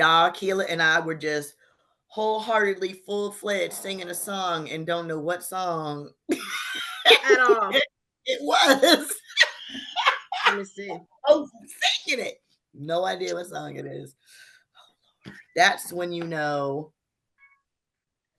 y'all, Keela and I were just wholeheartedly full-fledged singing a song and don't know what song at all. It was. Let me see. Oh, singing it. No idea what song it is. That's when you know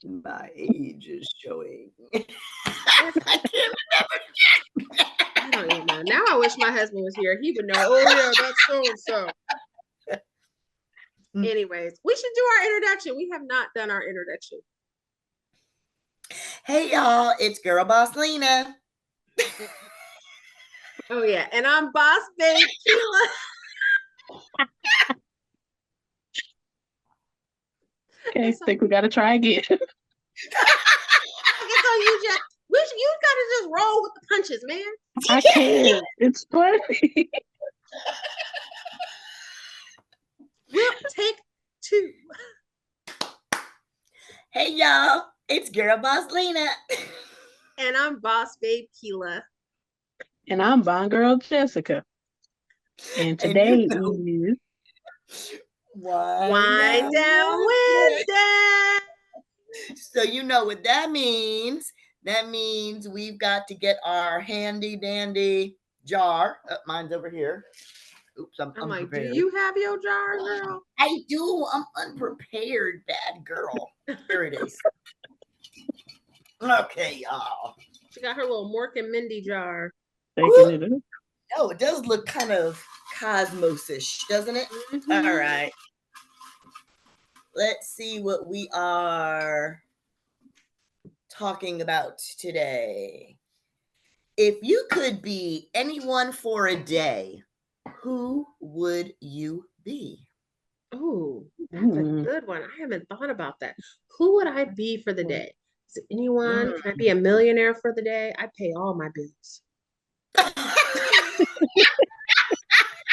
my age is showing. I can't remember. I don't even know. Now I wish my husband was here. He would know. Oh yeah, that's so and so. Anyways, we should do our introduction. We have not done our introduction. Hey y'all, it's Girl Boss Lena. Oh yeah, and I'm Boss Babe Keela. Okay, I think we gotta try again. It's on you, Jack. You gotta just roll with the punches, man. I can't. It's funny. We'll take 2. Hey y'all, it's Girl Boss Lena. And I'm Boss Babe Keela. And I'm Bond Girl Jessica. And today is Whine Down Wednesdays. So you know what that means. That means we've got to get our handy dandy jar. Mine's over here. Oops, I'm like, do you have your jar, girl? I do. I'm unprepared, bad girl. Here it is. Okay, y'all. She got her little Mork and Mindy jar. Oh, it does look kind of cosmos-ish, doesn't it? Mm-hmm. All right. Let's see what we are talking about today. If you could be anyone for a day, who would you be? Oh, that's a good one. I haven't thought about that. Who would I be for the day? Is it anyone? Can I be a millionaire for the day? I pay all my bills.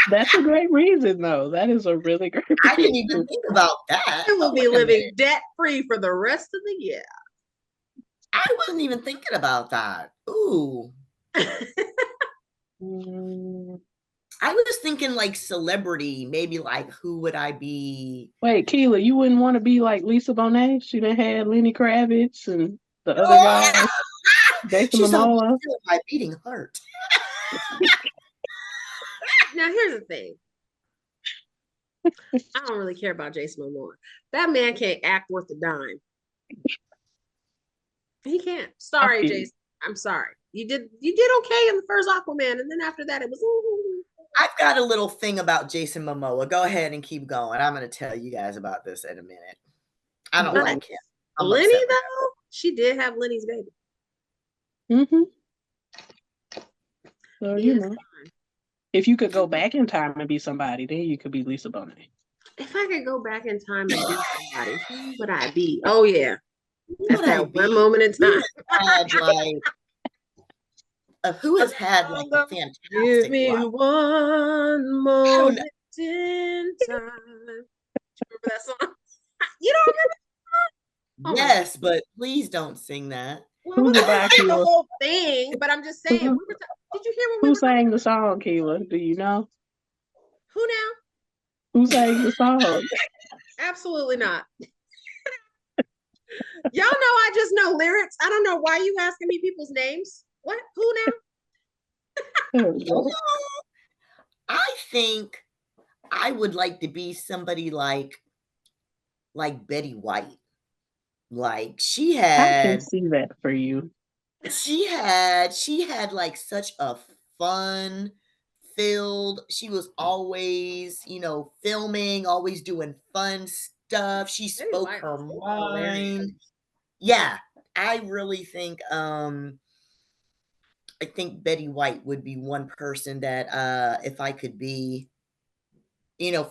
That's a great reason, though. That is a really great reason. I didn't even think about that. I will be living debt-free for the rest of the year. I wasn't even thinking about that. Ooh. I was thinking like celebrity, maybe like who would I be? Wait, Keela, you wouldn't want to be like Lisa Bonet? She done had Lenny Kravitz and the other guys. Jason Momoa. My beating heart. Now here's the thing. I don't really care about Jason Momoa. That man can't act worth a dime. He can't. Sorry, Jason. I'm sorry. You did okay in the first Aquaman, and then after that it was. I've got a little thing about Jason Momoa. Go ahead and keep going. I'm going to tell you guys about this in a minute. I don't like him. Lenny, though, she did have Lenny's baby. Mm-hmm. So, you know, if you could go back in time and be somebody, then you could be Lisa Bonet. If I could go back in time and be somebody, who would I be? Oh, yeah. At that one moment in time. Who has had like a fantastic Give me one moment in time. Do you remember that song? You don't remember that song? Yes, but please don't sing that. Well, we didn't sing the whole thing, but I'm just saying. Did you hear who sang the song, Keela? Do you know? Who now? Who sang the song? Absolutely not. Y'all know I just know lyrics. I don't know why you asking me people's names. What? Who now? I think I would like to be somebody like Betty White. Like she had. I can see that for you. She had like such a fun filled. She was always, filming, always doing fun stuff. She spoke her mind. Yeah, I really think I think Betty White would be one person that if I could be,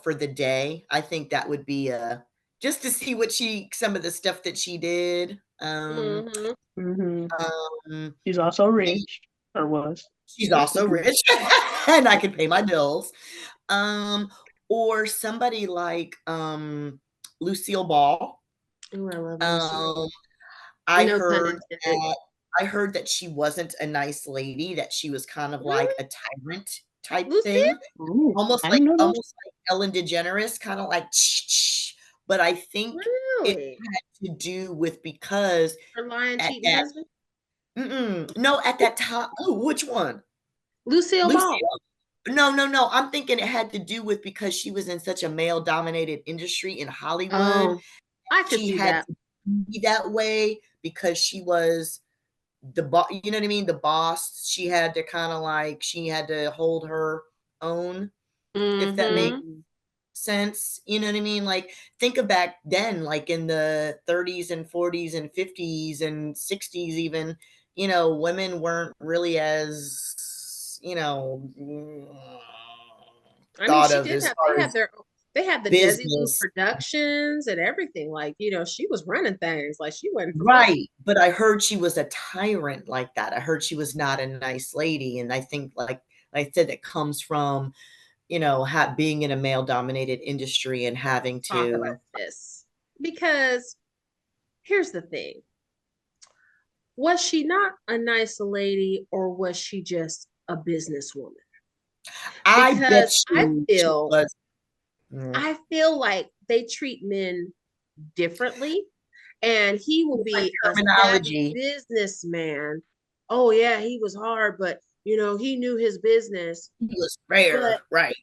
for the day, I think that would be just to see some of the stuff that she did. She's also rich, or was. She's also rich, and I can pay my bills. Or somebody like Lucille Ball. Oh, I love Lucille. I heard that she wasn't a nice lady, that she was kind of like a tyrant type thing. Ooh, almost like Ellen DeGeneres, kind of like but I think it Really? had to do with because Her lying, at cheating that husband? no, at that time which one? Lucille Ball. Lucille? No, no, no, I'm thinking it had to do with because she was in such a male-dominated industry in Hollywood. Oh, I could She see had that. to be that way because she was you know what I mean? The boss. She had to kinda like she had to hold her own, if that makes Mm-hmm. sense. You know what I mean? Like, think of back then, like in the 30s and 40s and 50s and 60s even, women weren't really as, I mean, thought she of did as have, far as they had the Desilu business. Productions and everything. Like, she was running things. Like, she wasn't for fun. Right, but I heard she was a tyrant like that. I heard she was not a nice lady, and I think, like I said, it comes from, being in a male-dominated industry and having Talk about to this. Because here's the thing. Was she not a nice lady or was she just a businesswoman? I bet Because she was. I feel like they treat men differently, and he will Different be a savvy terminology. businessman. Oh yeah, he was hard, but he knew his business. He was rare, But right.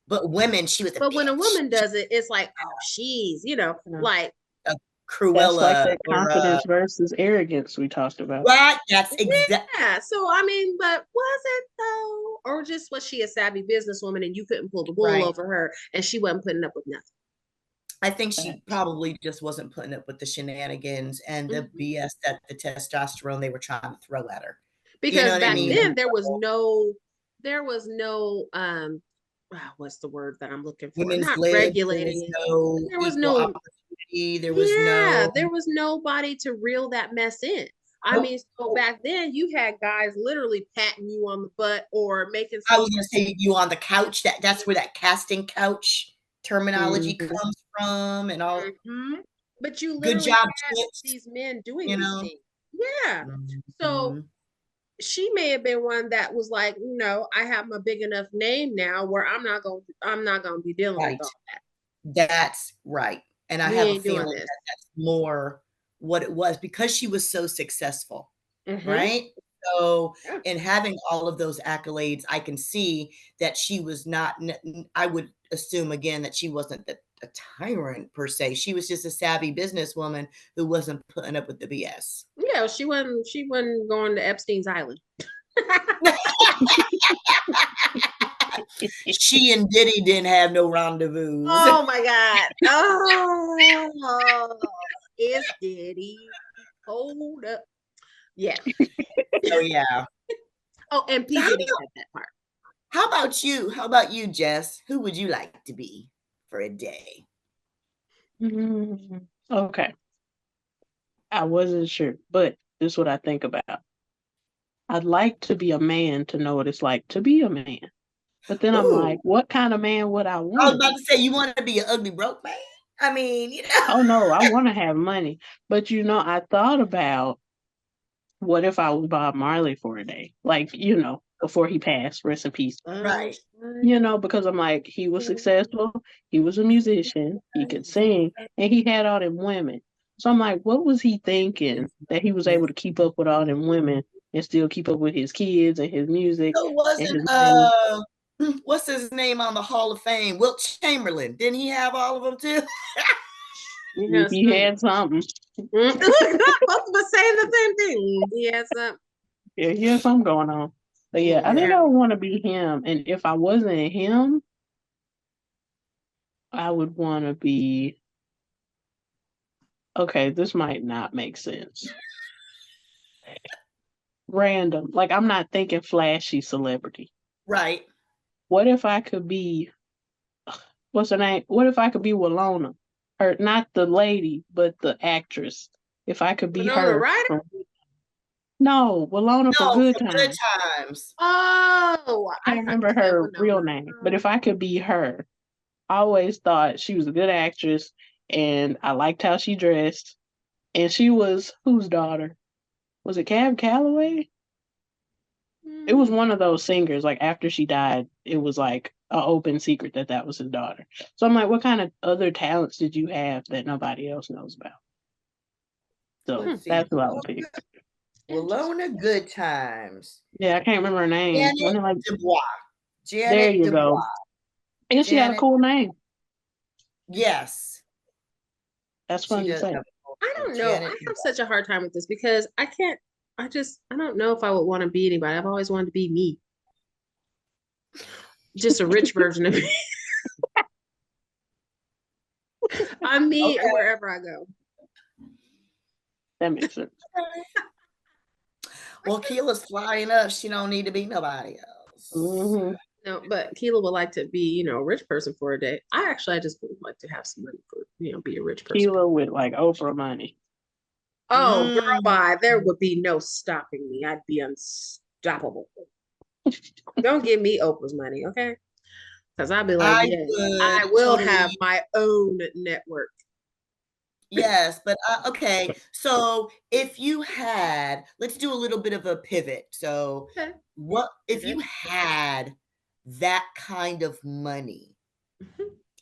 But women, she was a when a bitch. woman does it, it's like, oh, she's, Yeah. like, A That's like Cruella that or, confidence versus arrogance we talked about. right, that's exact yeah. So I mean, but was it though, or just was she a savvy businesswoman and you couldn't pull the wool right. over her and she wasn't putting up with nothing? I think she Facts. probably just wasn't putting up with the shenanigans and the Mhm. BS that the testosterone they were trying to throw at her. You know Because what I back mean? then there was no what's the word that I'm looking for? Women's Not lib, there was regulating. no There was equal no opportunity, there was Yeah, no there was nobody to reel that mess in. I nope. mean, so back then you had guys literally patting you on the butt or making I some was gonna say you on the couch, that's where that casting couch terminology Mhm. comes from and all. Mhm. But you Good literally job, had chicks, these men doing you these know? things. Yeah. So Mhm. she may have been one that was like, I have my big enough name now where I'm not gonna be dealing with Right. all that. That's right, and I We have a ain't doing feeling this. that that's more what it was because she was so successful, Mm-hmm. right? So, Yeah. in having all of those accolades, I can see that she was not I would assume again that she wasn't a tyrant per se. She was just a savvy businesswoman who wasn't putting up with the BS. Yeah, she wasn't going to Epstein's Island. She and Diddy didn't have no rendezvous. Oh my God. Oh, it's Diddy. Hold up. Yeah. Oh, yeah. Oh, and So P. Diddy had that part. how about you? How about you, Jess? Who would you like to be for a day? Okay. I wasn't sure, but this is what I think about. I'd like to be a man to know what it's like to be a man. But then I'm Ooh. like, what kind of man would I I want was to about be? to say, you wanna be an ugly broke man? I mean, Oh no, I want to have money. But I thought about what if I was Bob Marley for a day? Like, before he passed, rest in peace. right. Because I'm like, he was successful, he was a musician, he could sing, and he had all them women. So I'm like, what was he thinking that he was able to keep up with all them women and still keep up with his kids and his music So and wasn't, his money? what's his name on the Hall of Fame? Wilt Chamberlain, didn't he have all of them too? He has He some. had something. Both of us saying the same thing. He has some. Yeah, he had something going on. But yeah, I think Yeah. I would want to be him. And if I wasn't him, I would want to be. Okay, this might not make sense. Random. Like, I'm not thinking flashy celebrity. Right. What if I could be, what's her name? What if I could be Walona? Or not the lady, but the actress. If I could be Winona her Ryder? from, no, Walona from No, Good from Good Time. Times. Oh, I I can't thought you remember said her real Winona. name. But if I could be her, I always thought she was a good actress and I liked how she dressed. And she was whose daughter? Was it Cab Calloway? It was Hmm. one of those singers. Like after she died, it was like an open secret that that was his daughter. So I'm like, what kind of other talents did you have that nobody else knows about? So Let's see. that's who I would pick. Walona Good Times. Yeah, I can't remember her name. Janet Like, Dubois. there Janet you go. Dubois. And she had a Janet. cool name. Yes. That's She fun to does say. have a cool I name. don't know. I Janet have Dubois. such a hard time with this because I can't, I don't know if I would want to be anybody. I've always wanted to be me. Just a rich version of me. I'm me Okay. wherever I go. That makes sense. Well, Keela's flying up. She don't need to be nobody else. Mm-hmm. No, but Keela would like to be, a rich person for a day. I just would like to have some money for, be a rich person. Keela with like Oprah money. Oh, girl, bye. There would be no stopping me. I'd be unstoppable. Don't give me Oprah's money, okay? Because I'd be like, yes, I will have my own network. Yes, but okay. So if you had, let's do a little bit of a pivot. So, Okay. what if you had that kind of money?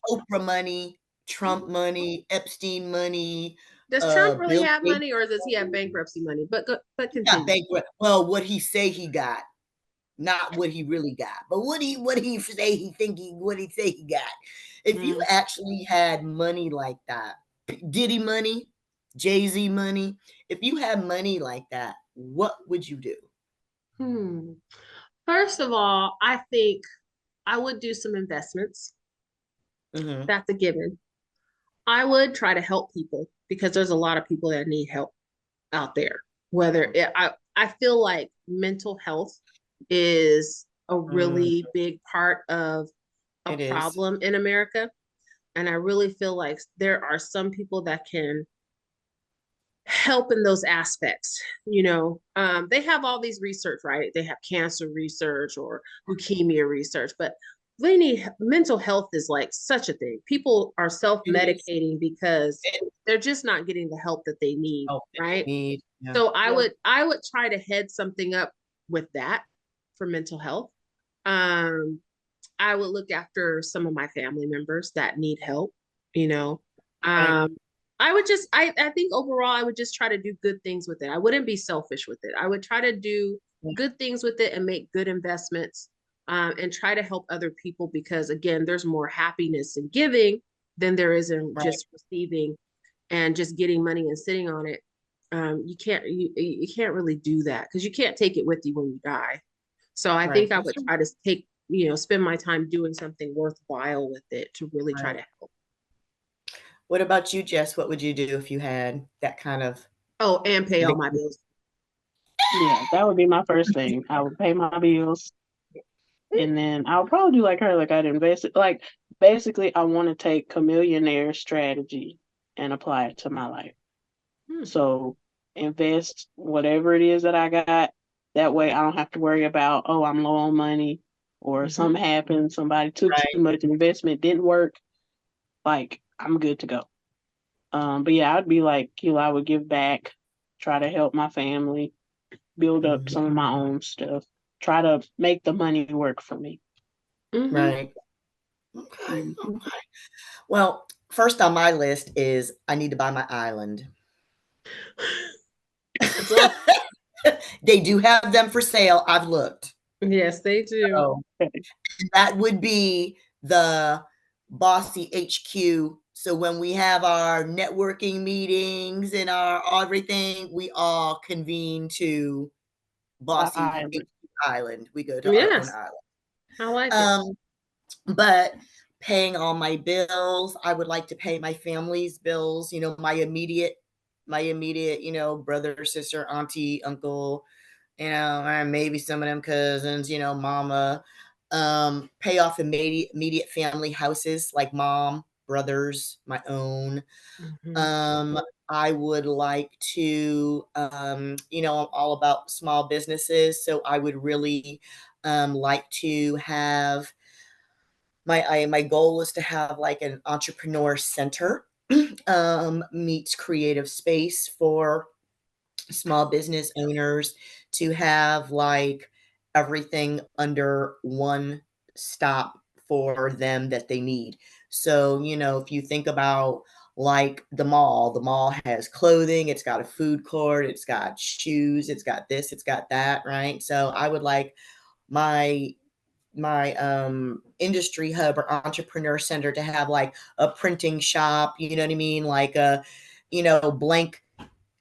Oprah money, Trump money, Epstein money. Does Trump really Bill have Gates. money, or does he have bankruptcy money? But Not continue. bankrupt. Well, what he say he got, not what he really got, but what he say he think he what he say he got. If you actually had money like that, Diddy money, Jay-Z money, if you had money like that, what would you do? First of all, I think I would do some investments. That's a given. I would try to help people because there's a lot of people that need help out there. I feel like mental health is a really big part of a problem in America. And I really feel like there are some people that can help in those aspects. They have all these research, right? They have cancer research or leukemia research, but they need mental health is like such a thing. People are self-medicating because they're just not getting the help that they need, right? Yeah. So I would try to head something up with that for mental health. I would look after some of my family members that need help, Right. I think overall, I would just try to do good things with it. I wouldn't be selfish with it. I would try to do good things with it and make good investments, and try to help other people because again, there's more happiness in giving than there is in just receiving and just getting money and sitting on it. You can't really do that because you can't take it with you when you die. So I think I would try to spend my time doing something worthwhile with it to really try to help. What about you, Jess? What would you do if you had that kind of? Oh, and pay all my bills. Yeah, that would be my first thing. I would pay my bills. And then I'll probably do like her, like I'd invest it. Like basically, I want to take chameleonaire strategy and apply it to my life. So invest whatever it is that I got. That way, I don't have to worry about, oh, I'm low on money, or something happened, somebody took too much investment, didn't work. Like I'm good to go. But yeah, I'd be like, I would give back, try to help my family, build up some of my own stuff, try to make the money work for me. Right. Okay. Well, first on my list is I need to buy my island. They do have them for sale. I've looked. Yes, they do. So, that would be the Bossy HQ. So when we have our networking meetings and our everything, we all convene to Bossy Island. We go to our own island. I like it. But paying all my bills, I would like to pay my family's bills, my immediate, brother, sister, auntie, uncle, and maybe some of them cousins, mama, pay off immediate family houses like mom, brothers, my own. I would like to, I'm all about small businesses. So I would really like to have my goal is to have like an entrepreneur center meets creative space for small business owners to have like everything under one stop for them that they need. So, you know, if you think about like the mall has clothing, it's got a food court, it's got shoes, it's got this, it's got that, right? So I would like my industry hub or entrepreneur center to have like a printing shop, you know what I mean? Like a, you know, blank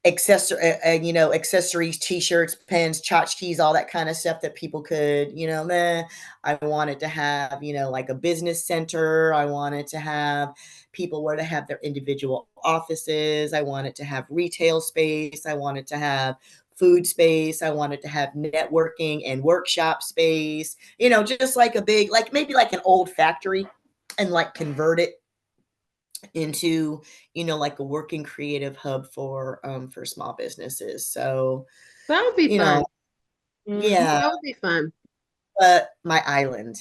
you know, accessories, t-shirts, pens, tchotchkes, all that kind of stuff that people could, you know, I wanted to have, you know, like a business center. I wanted to have people where to have their individual offices. I wanted to have retail space. I wanted to have food space. I wanted to have networking and workshop space, you know, just like a big, like maybe like an old factory, and like convert it into, you know, like a working creative hub for small businesses. So, That would be you fun. know, yeah, That would be fun. but my island.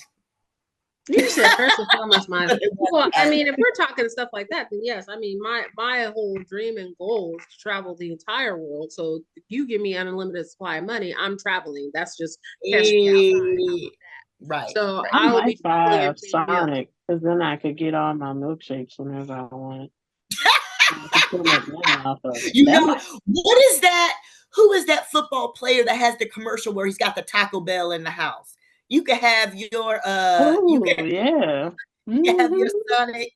You said first and foremost, my well, I mean, if we're talking stuff like that, then yes, I mean, my whole dream and goal is to travel the entire world. So if you give me an unlimited supply of money, I'm traveling. That's just cash me outside. Right. So I I will might be buy traveling a and paying bills. Sonic because then I could get all my milkshakes whenever I want. I can still make money off of it. You know, what is that? Who is that football player that has the commercial where he's got the Taco Bell in the house? You could have your Oh yeah. you can have your Mm-hmm. Sonic.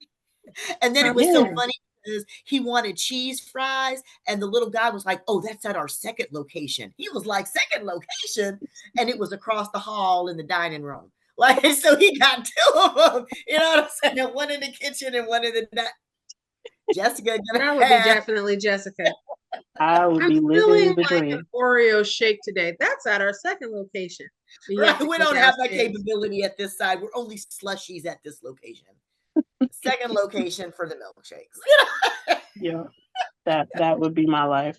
And then it was so Yeah. funny because he wanted cheese fries, and the little guy was like, "Oh, that's at our second location." He was like, "Second location," and it was across the hall in the dining room. Like, so he got two of them. You know what I'm saying? One in the kitchen and one in the. Jessica gonna That would be have. definitely Jessica. I would I'm be living feeling the like an dream. Oreo shake today. That's at our second location. You have Right, to we go don't have that downstairs. capability at this side. We're only slushies at this location. Second location for the milkshakes. Yeah. That would be my life.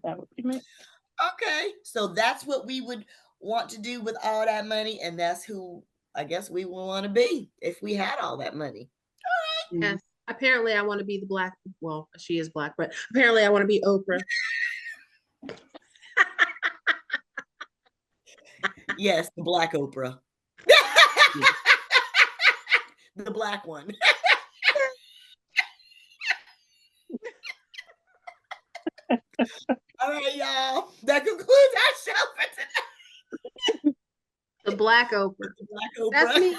That would be me. Okay, so that's what we would want to do with all that money, and that's who I guess we would want to be if we had all that money. Yes. Apparently, I want to be the black. Well, she is black, but apparently, I want to be Oprah. Yes, the black Oprah. The black one. All right, y'all. That concludes our show for today. The black Oprah. The black Oprah. That's me.